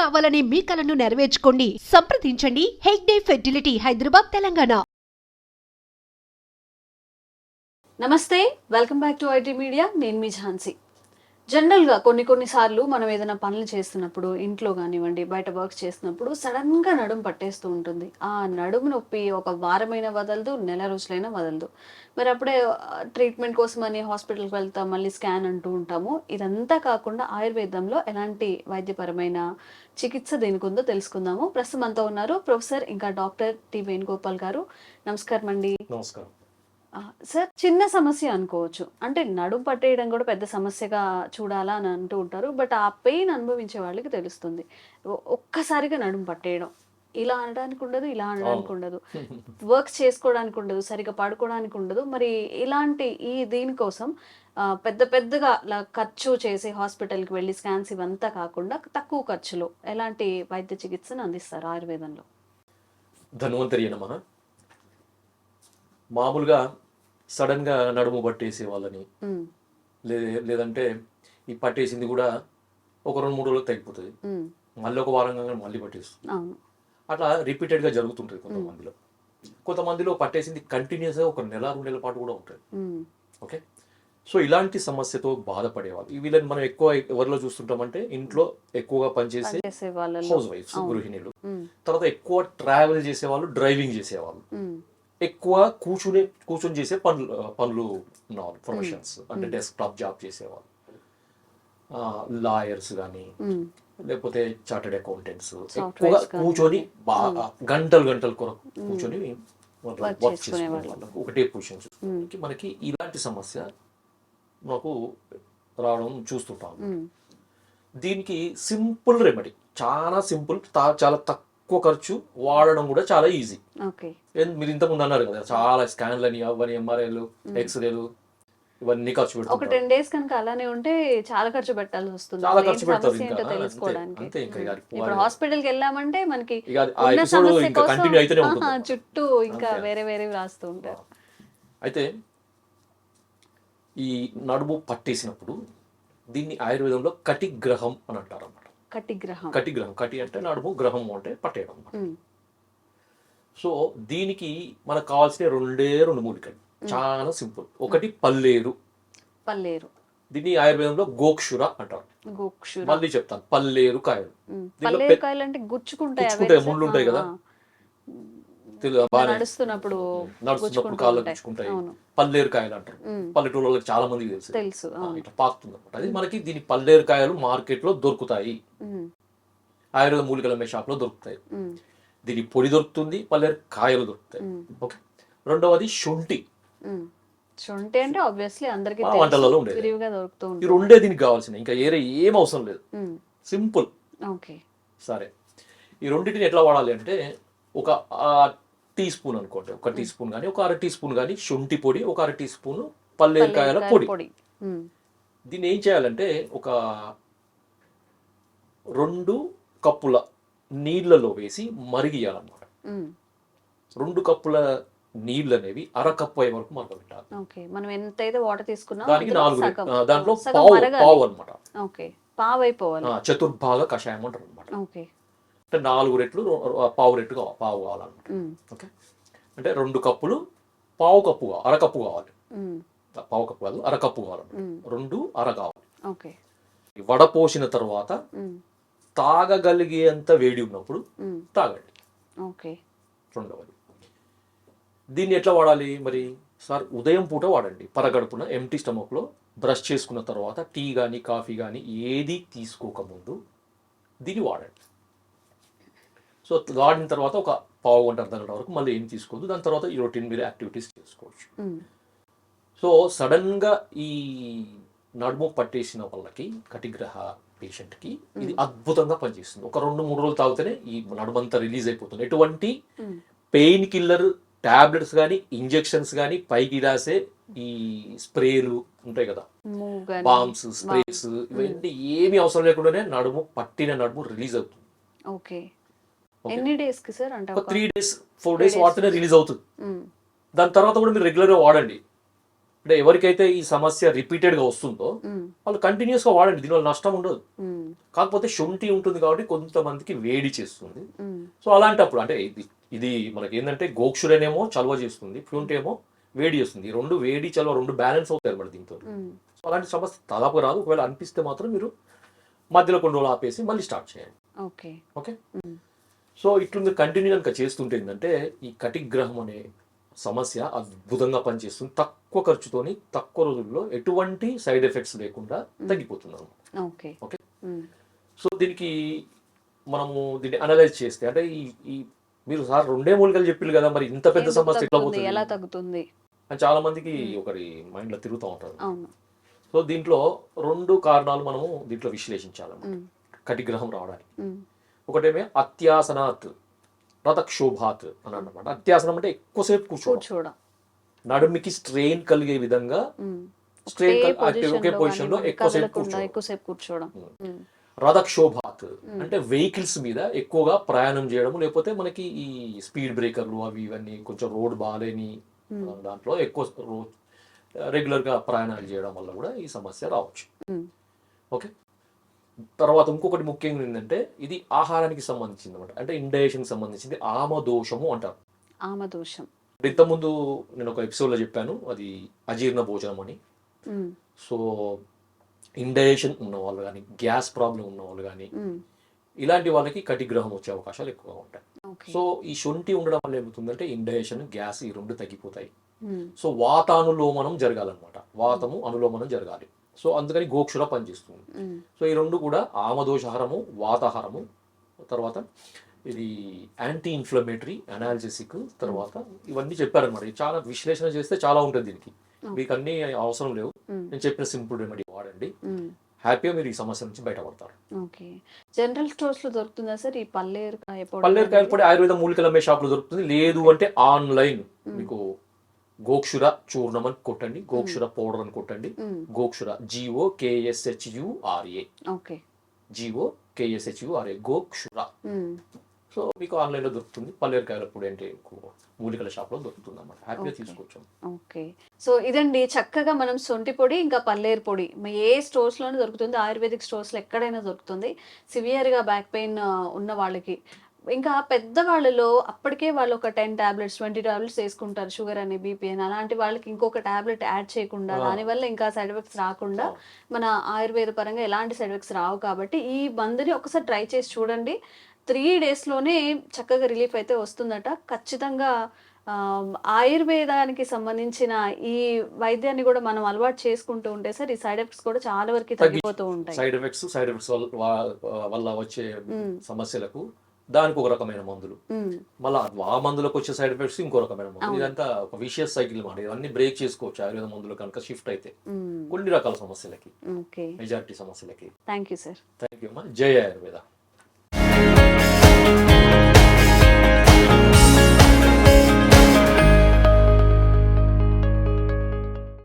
కావాలనే మీ కలను నెరవేర్చుకోండి. సంప్రదించండి హెగ్డే ఫెర్టిలిటీ, హైదరాబాద్, తెలంగాణ. నమస్తే, welcome back to IT media. నేను మీ ఝాన్సీ. జనరల్గా కొన్నిసార్లు మనం ఏదైనా పనులు చేస్తున్నప్పుడు, ఇంట్లో కానివ్వండి, బయట వర్క్ చేస్తున్నప్పుడు సడన్గా నడుము పట్టేస్తూ ఉంటుంది. ఆ నడుము నొప్పి ఒక వారమైనా వదలదు, నెల రోజులైనా వదలదు. మరి అప్పుడే ట్రీట్మెంట్ కోసం అని హాస్పిటల్కి వెళ్తాం, మళ్ళీ స్కాన్ అంటూ ఉంటాము. ఇదంతా కాకుండా ఆయుర్వేదంలో ఎలాంటి వైద్యపరమైన చికిత్స దేనికి ఉందో తెలుసుకుందాము. ప్రస్తుతం మనతో ఉన్నారు ప్రొఫెసర్ ఇంకా డాక్టర్ టి వేణుగోపాల్ గారు. నమస్కారం అండి. నమస్కారం సార్, చిన్న సమస్య అనుకోవచ్చు. అంటే నడుము పట్టేయడం కూడా పెద్ద సమస్యగా చూడాలా అని అంటూ ఉంటారు. బట్ ఆ పెయిన్ అనుభవించే వాళ్ళకి తెలుస్తుంది. ఒక్కసారిగా నడుము పట్టేయడం, ఇలా అనడానికి ఉండదు, ఇలా అనడానికి ఉండదు, వర్క్స్ చేసుకోవడానికి ఉండదు, సరిగ్గా పడుకోవడానికి ఉండదు. మరి ఇలాంటి దీనికోసం పెద్ద పెద్దగా ఖర్చు చేసి హాస్పిటల్కి వెళ్ళి స్కాన్స్ ఇవంతా కాకుండా తక్కువ ఖర్చులో ఎలాంటి వైద్య చికిత్సను అందిస్తారు ఆయుర్వేదంలో? ధన్వంతరి నమః. మామూలుగా సడన్గా నడుము పట్టేసే వాళ్ళని, లేదంటే ఈ పట్టేసింది కూడా ఒక 2-3 రోజులకు తగ్గిపోతుంది, మళ్ళీ ఒక వారంగా మళ్ళీ పట్టేస్తుంది. అట్లా రిపీటెడ్గా జరుగుతుంటుంది కొంతమందిలో పట్టేసింది కంటిన్యూస్గా ఒక నెల 2 నెలల పాటు కూడా ఉంటుంది. ఓకే, సో ఇలాంటి సమస్యతో బాధపడేవాళ్ళు వీళ్ళని మనం ఎక్కువ ఎవరిలో చూస్తుంటామంటే ఇంట్లో ఎక్కువగా పనిచేసే హౌస్ వైఫ్స్, గృహిణులు. తర్వాత ఎక్కువ ట్రావెల్ చేసేవాళ్ళు, డ్రైవింగ్ చేసేవాళ్ళు, ఎక్కువ కూర్చొని చేసే పనులు ఉన్నవాళ్ళు, ప్రొఫెషన్స్ అంటే డెస్క్టాప్ జాబ్ చేసేవాళ్ళు, లాయర్స్ కానీ లేకపోతే చార్టెడ్ అకౌంటెంట్స్, ఎక్కువగా కూర్చొని బాగా గంటలు కొరకు కూర్చొని వర్క్ చేసుకునే వాళ్ళకు ఒకటే పొజిషన్. మనకి ఇలాంటి సమస్య మాకు రావడం చూస్తుంటాం. దీనికి సింపుల్ రెమెడీ, చాలా సింపుల్, చాలా తక్కువ ఖర్చు, వాడడం కూడా చాలా ఈజీ. మీరు ఇంతకుముందు అన్నారు కదా, చాలా స్కాన్లు అని, అవన్నీ, ఎంఆర్ఐలు, ఎక్స్రేలు, ఇవన్నీ ఖర్చు పెడతారు. ఒక 10 days కనుక అలానే ఉంటే చాలా ఖర్చు పెట్టాల్సి వస్తుంది. చాలా ఖర్చు పెడతారు తెలుసుకోవడానికి. అంతే. ఇప్పుడు హాస్పిటల్కి వెళ్ళామంటే మనకి కంటిన్యూ అయితేనే ఉంటుంది, చుట్టూ ఇంకా వేరే రాస్తూ ఉంటారు. అయితే ఈ నడుము పట్టేసినప్పుడు దీన్ని ఆయుర్వేదంలో కటిగ్రహం అని అంటారు అన్నమాట. కటిగ్రహం, కటి అంటే నడుము, గ్రహం అంటే పట్టేయడం అన్నమాట. సో దీనికి మనకు కావాల్సిన 2 మూలికలు, చాలా సింపుల్. ఒకటి పల్లేరు. దీన్ని ఆయుర్వేదంలో గోక్షుర అంటారు. మళ్ళీ చెప్తాను, పల్లేరు కాయలు. గుచ్చుకుంటాయి, ముళ్ళు ఉంటాయి కదా, నడుస్తున్నప్పుడు కాళ్ళు గుచ్చుకుంటాయి, పల్లేరు కాయలు అంటారు. పల్లెటూళ్ళకి చాలా మందికి తెలుసు, ఇట్లా పాకుతుంది అనమాట. అది మనకి దీని పల్లేరు కాయలు మార్కెట్ లో దొరుకుతాయి, ఆయుర్వేద మూలికల షాప్ లో దొరుకుతాయి. దీని పొడి దొరుకుతుంది, పల్లేరు కాయలు దొరుకుతాయి. ఓకే, రెండవది శొంఠి. అంటే ఆబ్వియస్లీ అందరికీ వంటలలో ఉండేది. ఈ 2 దీనికి కావాల్సిన, ఇంకా ఏం అవసరం లేదు, సింపుల్. సరే, ఈ 2 ఎట్లా వాడాలి అంటే, ఒక టీ స్పూన్ అనుకోండి, ఒక టీ స్పూన్ కానీ, ఒక 1/2 టీ స్పూన్ కానీ శొంఠి పొడి, ఒక 1/2 టీ స్పూన్ పల్లేరుకాయల పొడి. దీన్ని ఏం చేయాలంటే, ఒక 2 కప్పుల నీళ్లలో వేసి మరిగియాలన్నమాట. 2 కప్పుల నీళ్ళు అనేవి 1/2 కప్పు అయ్యే వరకు మరగబెట్టాలి. మనం ఎంతైతే వాటర్ తీసుకున్నామో దానికి 4, దాంట్లో పావు అనమాట, చతుర్భాగ కషాయం అంటారు అనమాట. అంటే 4 రెట్లు, పావు కావాలన్నమాట. ఓకే, అంటే 2 కప్పులు పావు కప్పు, 1/2 కప్పు కావాలి. పావు కప్పు కాదు, 1/2 కప్పు కావాలన్నమాట. 2 1/2 కావాలి. వడపోసిన తర్వాత తాగగలిగేంత వేడి ఉన్నప్పుడు తాగండి. రెండవది, దీన్ని ఎట్లా వాడాలి మరి సార్? ఉదయం పూట వాడండి, పరగడుపున ఎంటీ స్టమక్లో బ్రష్ చేసుకున్న తర్వాత, టీ కానీ కాఫీ కానీ ఏది తీసుకోకముందు దీన్ని వాడండి. సో వాడిన తర్వాత ఒక పావు గంట, అర్ధగంట వరకు మళ్ళీ ఏం తీసుకోవద్దు. దాని తర్వాత ఈ రొటీన్ మీరు యాక్టివిటీస్ చేసుకోవచ్చు. సో సడన్గా ఈ నడుము పట్టేసిన వాళ్ళకి, కటిగ్రహ పేషెంట్కి ఇది అద్భుతంగా పనిచేస్తుంది. ఒక 2-3 రోజులు తాగితేనే ఈ నడుమంతా రిలీజ్ అయిపోతుంది. ఎటువంటి పెయిన్ కిల్లర్ టాబ్లెట్స్ కానీ, ఇంజెక్షన్స్ కానీ, పైకి రాసే ఈ స్ప్రేలు ఉంటాయి కదా, బామ్స్, స్ప్రేస్, ఇవన్నీ ఏమీ అవసరం లేకుండానే పట్టిన నడుము రిలీజ్ అవుతుంది. ఎన్ని డేస్ కి సార్? అంటే 3 days 4 days వాడితేనే రిలీజ్ అవుతుంది. దాని తర్వాత కూడా మీరు రెగ్యులర్గా వాడండి. అంటే ఎవరికైతే ఈ సమస్య రిపీటెడ్గా వస్తుందో ఉమ్, వాళ్ళు కంటిన్యూస్గా వాడండి, దీనివల్ల నష్టం ఉండదు. ఉమ్, కాకపోతే శొంఠి ఉంటుంది కాబట్టి కొంతమందికి వేడి చేస్తుంది. ఉమ్, సో అలాంటప్పుడు అంటే ఇది మనకి ఏంటంటే గోక్షురనేమో చలవ చేస్తుంది, శొంఠి ఏమో వేడి చేస్తుంది. ఈ రెండు వేడి చలవ రెండు బ్యాలెన్స్ అవుతాయి మరి దీంతో. ఉమ్, సో అలాంటి సమస్య దాదాపుగా రాదు. ఒకవేళ అనిపిస్తే మాత్రం మీరు మధ్యలో కొన్ని రోజులు ఆపేసి మళ్ళీ స్టార్ట్ చేయండి. ఓకే. ఓకే. ఉమ్, సో ఇట్లు మీరు కంటిన్యూ కనుక చేస్తుంటే ఏంటంటే ఈ కటిగ్రహం అనే సమస్య అద్భుతంగా పనిచేస్తుంది. తక్కువ ఖర్చుతోని తక్కువ రోజుల్లో ఎటువంటి సైడ్ ఎఫెక్ట్స్ లేకుండా తగ్గిపోతుంది అన్నమాట. ఓకే. ఓకే. ఉమ్, సో దీనికి మనము దీన్ని అనలైజ్ చేస్తే అంటే ఈ మీరు సార్ 2 మూలికలు చెప్పారు కదా, మరి ఇంత పెద్ద ఎందుకు సమస్య ఎట్లా తగ్గుతుంది? ఎలా పోతుంది తగ్గుతుంది? అని చాలా మందికి ఒకటి మైండ్లో తిరుగుతూ ఉంటారు. అవును. సో దీంట్లో 2 కారణాలు మనము దీంట్లో విశ్లేషించాలన్నమాట ఉమ్, కటిగ్రహం రావడానికి. ఉమ్, ఒకటేమే అత్యాసనాత్ రథక్షోభాత్ అని అన్నమాట. అత్యాసనం అంటే ఎక్కువసేపు కూర్చోవడం, కూర్చోవడం. నడుమికి స్ట్రెయిన్ కలిగే విధంగా ఉమ్, స్ట్రెయిన్ ఒకే లో పొజిషన్ లో కానీ ఎక్కువసేపు కదలకుండా కూర్చోవడం. ఎక్కువసేపు కూర్చోవడం. ఉమ్, రథక్షోభాత్ అంటే వెహికల్స్ మీద ఎక్కువగా ప్రయాణం చేయడం, లేకపోతే మనకి ఈ స్పీడ్ బ్రేకర్లు అవి ఇవన్నీ కొంచెం రోడ్ బాగాలేని దాంట్లో ఎక్కువ రెగ్యులర్గా ప్రయాణాలు చేయడం వల్ల కూడా ఈ సమస్య రావచ్చు. ఉమ్, ఓకే. తర్వాత ఇంకొకటి ముఖ్యంగా ఏంటంటే ఇది ఆహారానికి సంబంధించింది అనమాట. అంటే ఇండైజెషన్కి సంబంధించింది ఆమదోషము అంటారు. ఆమదోషం. ఇంతకుముందు నేను ఒక ఎపిసోడ్లో చెప్పాను అది అజీర్ణ భోజనం అని. ఉమ్, సో ఇండైజెషన్ ఉన్న వాళ్ళు కానీ, గ్యాస్ ప్రాబ్లం ఉన్న వాళ్ళు కానీ, ఉమ్, ఇలాంటి వాళ్ళకి కటిగ్రహం వచ్చే అవకాశాలు ఎక్కువగా ఉంటాయి. ఓకే. సో ఈ శొంఠి ఉండడం వల్ల ఏమవుతుందంటే ఇండైజెషన్, గ్యాస్ ఈ రెండు తగ్గిపోతాయి. ఉమ్, సో వాతానులోమనం జరగాలన్నమాట, వాతము అనులోమనం జరగాలి. సో అందుకని గోక్షుర పనిచేస్తుంది. ఉమ్, సో ఈ రెండు కూడా ఆమదోషహారము, వాతాహారము, తర్వాత ఇది యాంటీ ఇన్ఫ్లమేటరీ, అనాల్జెసిక్, తర్వాత ఇవన్నీ చెప్పారనమాట. ఇది చాలా విశ్లేషణ చేస్తే చాలా ఉంటుంది దీనికి, మీకు అన్ని అవసరం లేవు. నేను చెప్పిన సింపుల్ రెమెడీ వాడండి, ఉమ్, హ్యాపీగా మీరు ఈ సమస్య నుంచి బయటపడతారు. ఓకే. జనరల్ స్టోర్స్ లో దొరుకుతుందా సార్ ఈ పల్లేరుకాయ పొడి? పల్లేరుకాయల పొడి ఆయుర్వేద మూలికలు అమ్మే షాప్లో దొరుకుతుంది. లేదు అంటే ఆన్లైన్ మీకు గోక్షుర చూర్ణం అని కొట్టండి, గోక్షుర పౌడర్ అని కొట్టండి. Gokshura GOKSHURA, okay, GOKSHURA, gokshura. Um, so మీకు ఆన్లైన్లో దొరుకుతుంది. పల్లేరుకాయల పొడి అంటే మూలికల షాప్లో దొరుకుతుంది అన్నమాట, హ్యాపీగా తీసుకోవచ్చు. ఓకే. సో ఇదండి చక్కగా మనం సొంటి పొడి ఇంకా పల్లేరు పొడి ఏ స్టోర్స్ లోనే దొరుకుతుంది, ఆయుర్వేదిక్ స్టోర్స్ లో ఎక్కడైనా దొరుకుతుంది. సివియర్ గా బ్యాక్ పెయిన్ ఉన్న వాళ్ళకి, ఇంకా పెద్దవాళ్ళలో అప్పటికే వాళ్ళు ఒక 10 టాబ్లెట్స్ 20 టాబ్లెట్స్ వేసుకుంటారు, షుగర్ అని, బీపీ అని. అలాంటి వాళ్ళకి ఇంకొక టాబ్లెట్ యాడ్ చేయకుండా, దానివల్ల ఇంకా సైడ్ ఎఫెక్ట్స్ రాకుండా, మన ఆయుర్వేద పరంగా ఎలాంటి సైడ్ ఎఫెక్ట్స్ రావు కాబట్టి ఈ మందుని ఒకసారి ట్రై చేసి చూడండి. 3 డేస్లోనే చక్కగా రిలీఫ్ అయితే వస్తుందట. ఖచ్చితంగా ఆయుర్వేదానికి సంబంధించిన ఈ వైద్యాన్ని కూడా మనం అలవాటు చేసుకుంటూ ఉంటే సార్ ఈ సైడ్ ఎఫెక్ట్స్ కూడా చాలా వరకు తగ్గిపోతూ ఉంటాయి. సైడ్ ఎఫెక్ట్స్ వల్ల వచ్చే సమస్యలకు దానికి ఒక రకమైన మందులు, మళ్ళీ ఆ మందులకు వచ్చే సైడ్ ఎఫెక్ట్స్ ఇంకో రకమైన మందులు. ఇదంతా ఒక విషియస్ సైకిల్ మాట. ఇవన్నీ బ్రేక్ చేసుకోవచ్చు ఆయుర్వేద మందులు కనుక షిఫ్ట్ అయితే కొన్ని రకాల సమస్యలకి, మెజారిటీ సమస్యలకి. Thank you sir. Thank you అమ్మా. జై ఆయుర్వేద.